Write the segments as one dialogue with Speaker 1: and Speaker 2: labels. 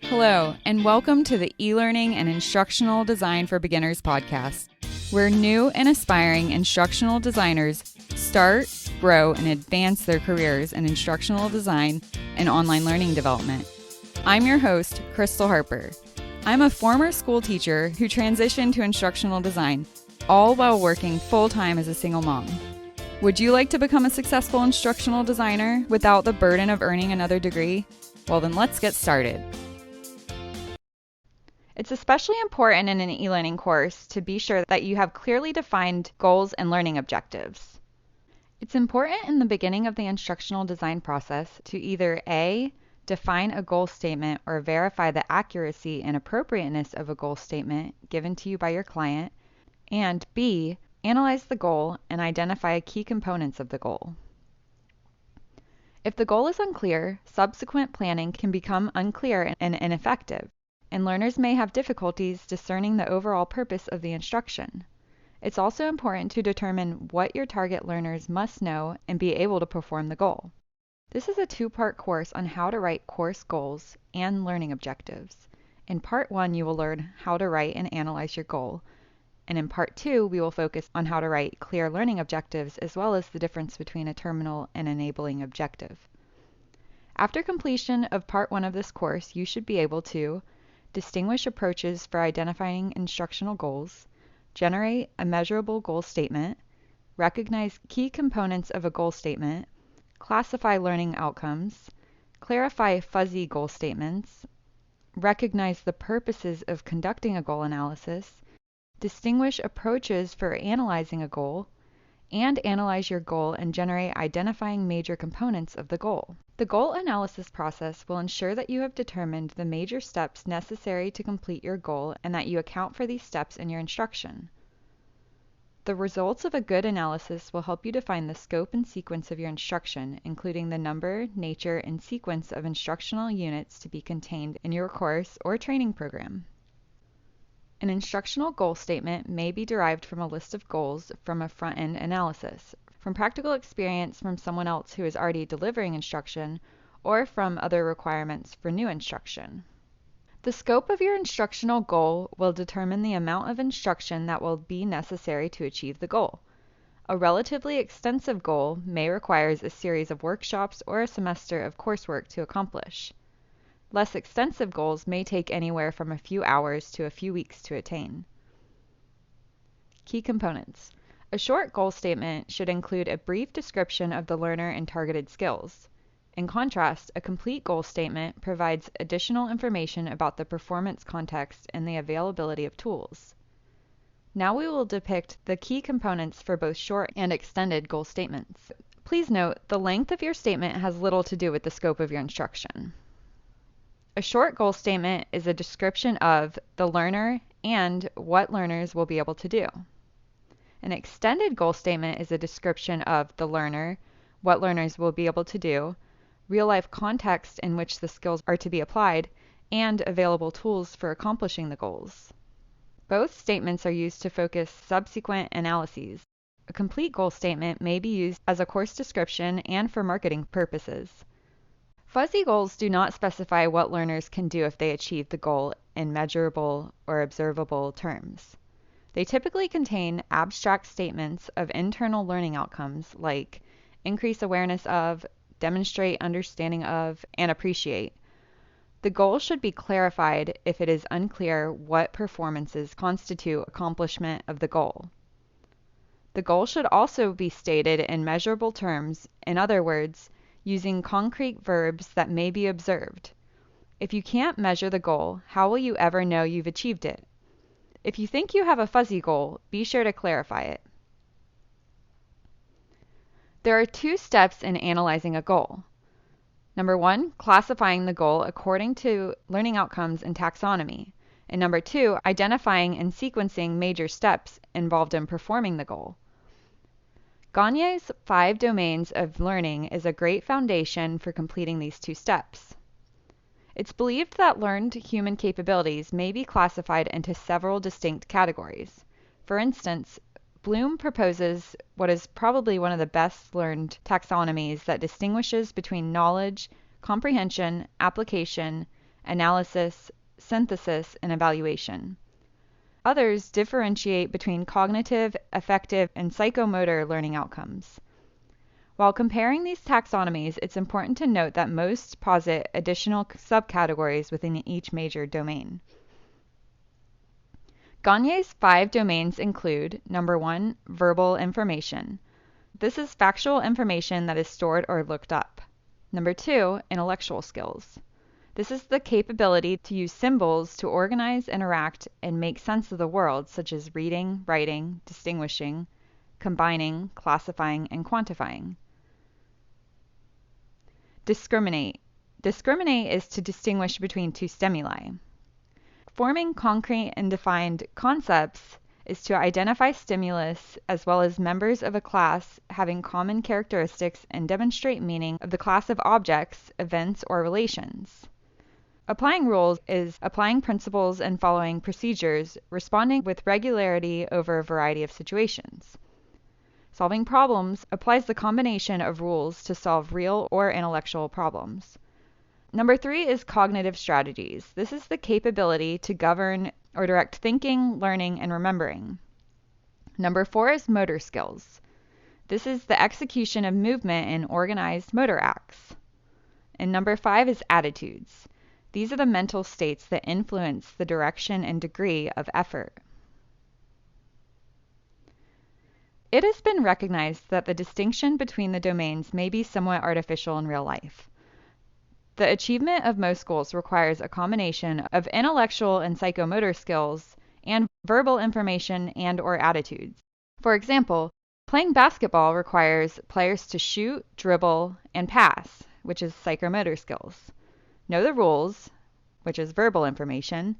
Speaker 1: Hello, and welcome to the eLearning and Instructional Design for Beginners podcast, where new and aspiring instructional designers start, grow, and advance their careers in instructional design and online learning development. I'm your host, Crystal Harper. I'm a former school teacher who transitioned to instructional design, all while working full-time as a single mom. Would you like to become a successful instructional designer without the burden of earning another degree? Well, then let's get started. It's especially important in an e-learning course to be sure that you have clearly defined goals and learning objectives. It's important in the beginning of the instructional design process to either A, define a goal statement or verify the accuracy and appropriateness of a goal statement given to you by your client, and B, analyze the goal and identify key components of the goal. If the goal is unclear, subsequent planning can become unclear and ineffective, and learners may have difficulties discerning the overall purpose of the instruction. It's also important to determine what your target learners must know and be able to perform the goal. This is a two-part course on how to write course goals and learning objectives. In Part 1, you will learn how to write and analyze your goal, and in Part 2, we will focus on how to write clear learning objectives as well as the difference between a terminal and enabling objective. After completion of Part 1 of this course, you should be able to distinguish approaches for identifying instructional goals, generate a measurable goal statement, recognize key components of a goal statement, classify learning outcomes, clarify fuzzy goal statements, recognize the purposes of conducting a goal analysis, distinguish approaches for analyzing a goal, and analyze your goal and generate identifying major components of the goal. The goal analysis process will ensure that you have determined the major steps necessary to complete your goal and that you account for these steps in your instruction. The results of a good analysis will help you define the scope and sequence of your instruction, including the number, nature, and sequence of instructional units to be contained in your course or training program. An instructional goal statement may be derived from a list of goals from a front-end analysis, from practical experience from someone else who is already delivering instruction, or from other requirements for new instruction. The scope of your instructional goal will determine the amount of instruction that will be necessary to achieve the goal. A relatively extensive goal may require a series of workshops or a semester of coursework to accomplish. Less extensive goals may take anywhere from a few hours to a few weeks to attain. Key components. A short goal statement should include a brief description of the learner and targeted skills. In contrast, a complete goal statement provides additional information about the performance context and the availability of tools. Now we will depict the key components for both short and extended goal statements. Please note, the length of your statement has little to do with the scope of your instruction. A short goal statement is a description of the learner and what learners will be able to do. An extended goal statement is a description of the learner, what learners will be able to do, real-life context in which the skills are to be applied, and available tools for accomplishing the goals. Both statements are used to focus subsequent analyses. A complete goal statement may be used as a course description and for marketing purposes. Fuzzy goals do not specify what learners can do if they achieve the goal in measurable or observable terms. They typically contain abstract statements of internal learning outcomes like increase awareness of, demonstrate understanding of, and appreciate. The goal should be clarified if it is unclear what performances constitute accomplishment of the goal. The goal should also be stated in measurable terms, in other words, using concrete verbs that may be observed. If you can't measure the goal, how will you ever know you've achieved it? If you think you have a fuzzy goal, be sure to clarify it. There are two steps in analyzing a goal. Number 1, classifying the goal according to learning outcomes and taxonomy. And number 2, identifying and sequencing major steps involved in performing the goal. Gagne's 5 domains of learning is a great foundation for completing these two steps. It's believed that learned human capabilities may be classified into several distinct categories. For instance, Bloom proposes what is probably one of the best learned taxonomies that distinguishes between knowledge, comprehension, application, analysis, synthesis, and evaluation. Others differentiate between cognitive, affective, and psychomotor learning outcomes. While comparing these taxonomies, it's important to note that most posit additional subcategories within each major domain. Gagne's 5 domains include, number 1, verbal information. This is factual information that is stored or looked up. Number 2, intellectual skills. This is the capability to use symbols to organize, interact, and make sense of the world, such as reading, writing, distinguishing, combining, classifying, and quantifying. Discriminate. Discriminate is to distinguish between two stimuli. Forming concrete and defined concepts is to identify stimulus as well as members of a class having common characteristics and demonstrate meaning of the class of objects, events, or relations. Applying rules is applying principles and following procedures, responding with regularity over a variety of situations. Solving problems applies the combination of rules to solve real or intellectual problems. Number 3 is cognitive strategies. This is the capability to govern or direct thinking, learning, and remembering. Number 4 is motor skills. This is the execution of movement in organized motor acts. And number 5 is attitudes. These are the mental states that influence the direction and degree of effort. It has been recognized that the distinction between the domains may be somewhat artificial in real life. The achievement of most goals requires a combination of intellectual and psychomotor skills and verbal information and/or attitudes. For example, playing basketball requires players to shoot, dribble, and pass, which is psychomotor skills. Know the rules, which is verbal information.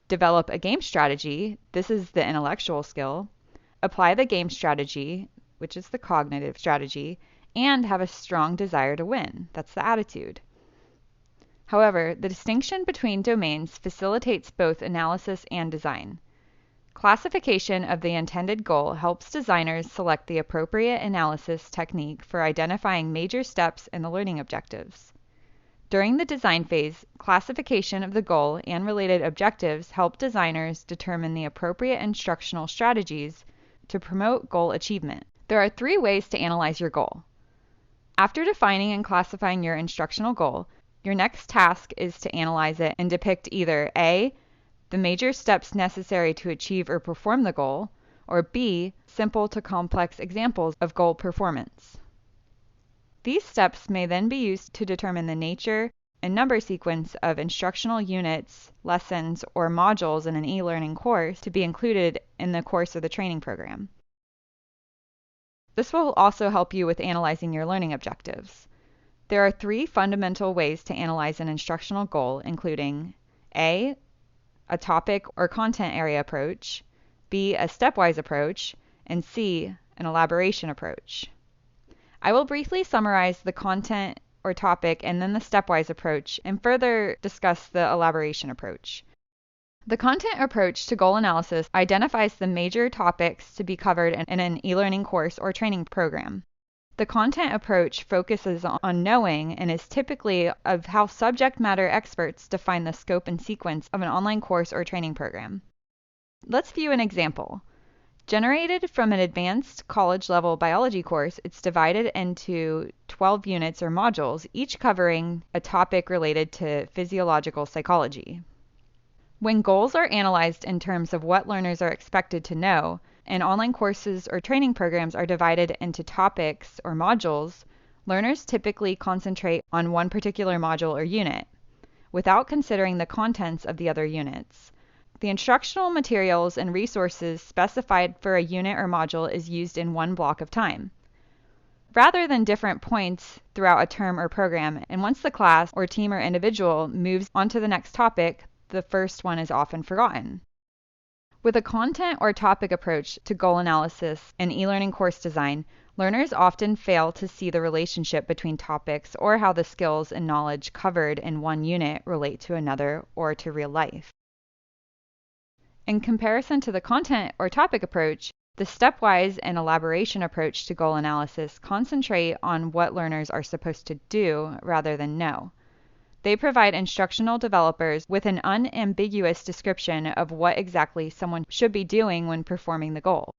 Speaker 1: Develop a game strategy. This is the intellectual skill. Apply the game strategy, which is the cognitive strategy, and have a strong desire to win. That's the attitude. However, the distinction between domains facilitates both analysis and design. Classification of the intended goal helps designers select the appropriate analysis technique for identifying major steps in the learning objectives. During the design phase, classification of the goal and related objectives help designers determine the appropriate instructional strategies to promote goal achievement. There are 3 ways to analyze your goal. After defining and classifying your instructional goal, your next task is to analyze it and depict either A, the major steps necessary to achieve or perform the goal, or B, simple to complex examples of goal performance. These steps may then be used to determine the nature and number sequence of instructional units, lessons, or modules in an e-learning course to be included in the course or the training program. This will also help you with analyzing your learning objectives. There are 3 fundamental ways to analyze an instructional goal, including A, a topic or content area approach, B, a stepwise approach, and C, an elaboration approach. I will briefly summarize the content or topic and then the stepwise approach, and further discuss the elaboration approach. The content approach to goal analysis identifies the major topics to be covered in an e-learning course or training program. The content approach focuses on knowing and is typically of how subject matter experts define the scope and sequence of an online course or training program. Let's view an example. Generated from an advanced college-level biology course, it's divided into 12 units or modules, each covering a topic related to physiological psychology. When goals are analyzed in terms of what learners are expected to know, and online courses or training programs are divided into topics or modules, learners typically concentrate on one particular module or unit, without considering the contents of the other units. The instructional materials and resources specified for a unit or module is used in one block of time, rather than different points throughout a term or program, and once the class or team or individual moves on to the next topic, the first one is often forgotten. With a content or topic approach to goal analysis and e-learning course design, learners often fail to see the relationship between topics or how the skills and knowledge covered in one unit relate to another or to real life. In comparison to the content or topic approach, the stepwise and elaboration approach to goal analysis concentrate on what learners are supposed to do rather than know. They provide instructional developers with an unambiguous description of what exactly someone should be doing when performing the goal.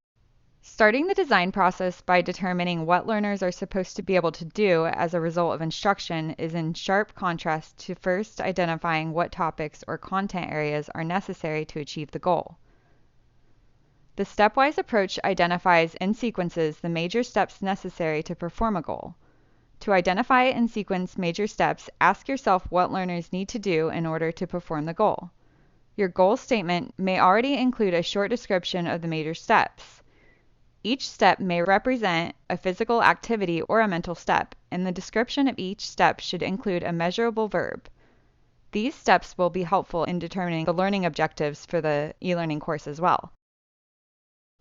Speaker 1: Starting the design process by determining what learners are supposed to be able to do as a result of instruction is in sharp contrast to first identifying what topics or content areas are necessary to achieve the goal. The stepwise approach identifies in sequences the major steps necessary to perform a goal. To identify and sequence major steps, ask yourself what learners need to do in order to perform the goal. Your goal statement may already include a short description of the major steps. Each step may represent a physical activity or a mental step, and the description of each step should include a measurable verb. These steps will be helpful in determining the learning objectives for the e-learning course as well.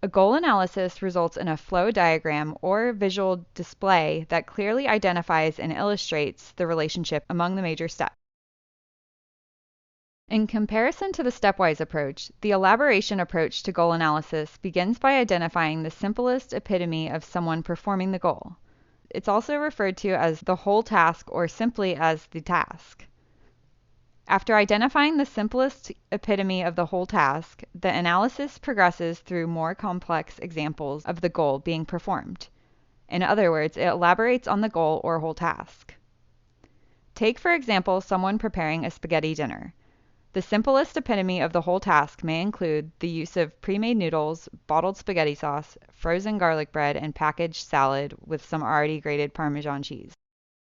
Speaker 1: A goal analysis results in a flow diagram or visual display that clearly identifies and illustrates the relationship among the major steps. In comparison to the stepwise approach, the elaboration approach to goal analysis begins by identifying the simplest epitome of someone performing the goal. It's also referred to as the whole task or simply as the task. After identifying the simplest epitome of the whole task, the analysis progresses through more complex examples of the goal being performed. In other words, it elaborates on the goal or whole task. Take, for example, someone preparing a spaghetti dinner. The simplest epitome of the whole task may include the use of pre-made noodles, bottled spaghetti sauce, frozen garlic bread, and packaged salad with some already grated Parmesan cheese.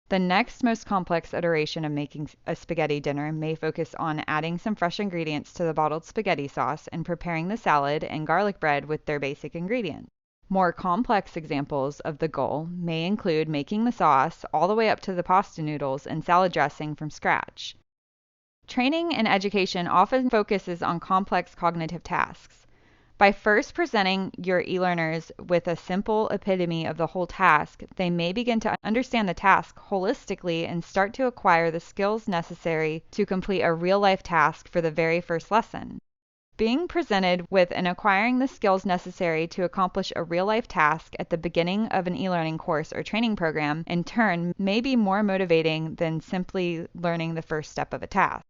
Speaker 1: The next most complex iteration of making a spaghetti dinner may focus on adding some fresh ingredients to the bottled spaghetti sauce and preparing the salad and garlic bread with their basic ingredients. More complex examples of the goal may include making the sauce all the way up to the pasta noodles and salad dressing from scratch. Training and education often focuses on complex cognitive tasks. By first presenting your e-learners with a simple epitome of the whole task, they may begin to understand the task holistically and start to acquire the skills necessary to complete a real-life task for the very first lesson. Being presented with and acquiring the skills necessary to accomplish a real-life task at the beginning of an e-learning course or training program, in turn, may be more motivating than simply learning the first step of a task.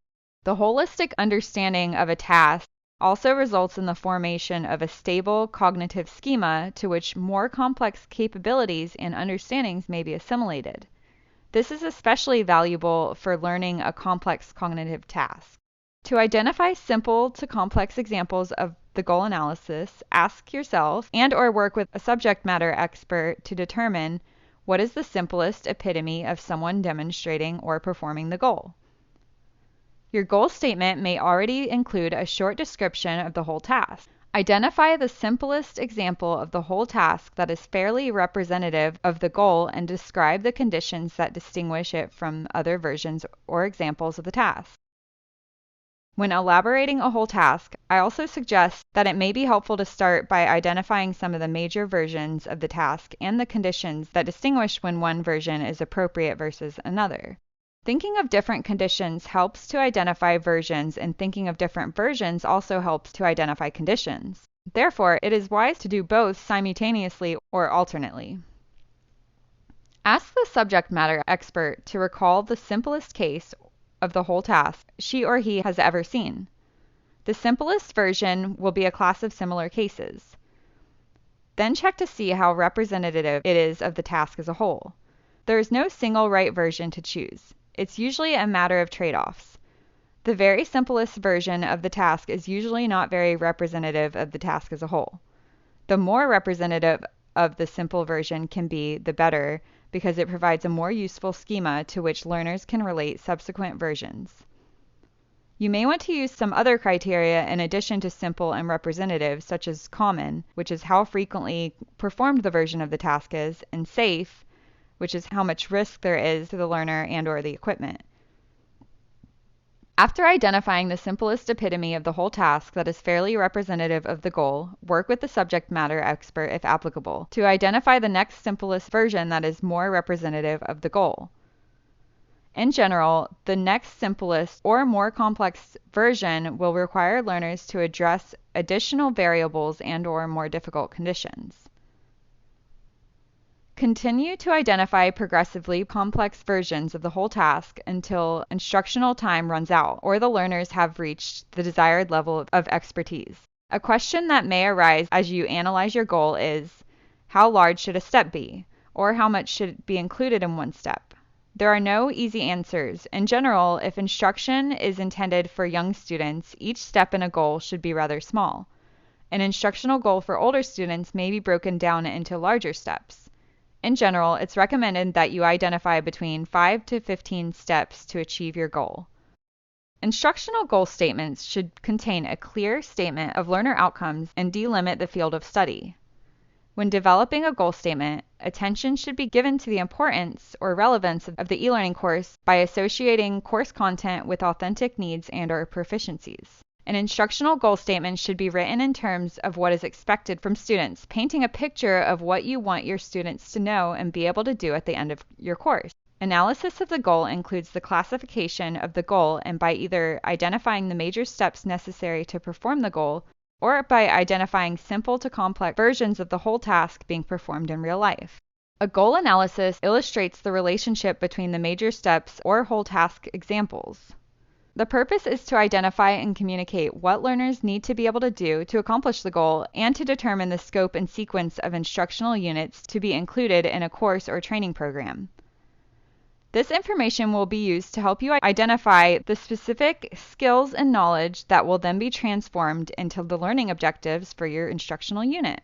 Speaker 1: The holistic understanding of a task also results in the formation of a stable cognitive schema to which more complex capabilities and understandings may be assimilated. This is especially valuable for learning a complex cognitive task. To identify simple to complex examples of the goal analysis, ask yourself and/or work with a subject matter expert to determine what is the simplest epitome of someone demonstrating or performing the goal. Your goal statement may already include a short description of the whole task. Identify the simplest example of the whole task that is fairly representative of the goal and describe the conditions that distinguish it from other versions or examples of the task. When elaborating a whole task, I also suggest that it may be helpful to start by identifying some of the major versions of the task and the conditions that distinguish when one version is appropriate versus another. Thinking of different conditions helps to identify versions, and thinking of different versions also helps to identify conditions. Therefore, it is wise to do both simultaneously or alternately. Ask the subject matter expert to recall the simplest case of the whole task she or he has ever seen. The simplest version will be a class of similar cases. Then check to see how representative it is of the task as a whole. There is no single right version to choose. It's usually a matter of trade-offs. The very simplest version of the task is usually not very representative of the task as a whole. The more representative of the simple version can be, the better, because it provides a more useful schema to which learners can relate subsequent versions. You may want to use some other criteria in addition to simple and representative, such as common, which is how frequently performed the version of the task is, and safe, which is how much risk there is to the learner and/or the equipment. After identifying the simplest epitome of the whole task that is fairly representative of the goal, work with the subject matter expert, if applicable, to identify the next simplest version that is more representative of the goal. In general, the next simplest or more complex version will require learners to address additional variables and/or more difficult conditions. Continue to identify progressively complex versions of the whole task until instructional time runs out or the learners have reached the desired level of expertise. A question that may arise as you analyze your goal is, how large should a step be? Or how much should be included in one step? There are no easy answers. In general, if instruction is intended for young students, each step in a goal should be rather small. An instructional goal for older students may be broken down into larger steps. In general, it's recommended that you identify between 5 to 15 steps to achieve your goal. Instructional goal statements should contain a clear statement of learner outcomes and delimit the field of study. When developing a goal statement, attention should be given to the importance or relevance of the e-learning course by associating course content with authentic needs and/or proficiencies. An instructional goal statement should be written in terms of what is expected from students, painting a picture of what you want your students to know and be able to do at the end of your course. Analysis of the goal includes the classification of the goal and by either identifying the major steps necessary to perform the goal or by identifying simple to complex versions of the whole task being performed in real life. A goal analysis illustrates the relationship between the major steps or whole task examples. The purpose is to identify and communicate what learners need to be able to do to accomplish the goal and to determine the scope and sequence of instructional units to be included in a course or training program. This information will be used to help you identify the specific skills and knowledge that will then be transformed into the learning objectives for your instructional unit.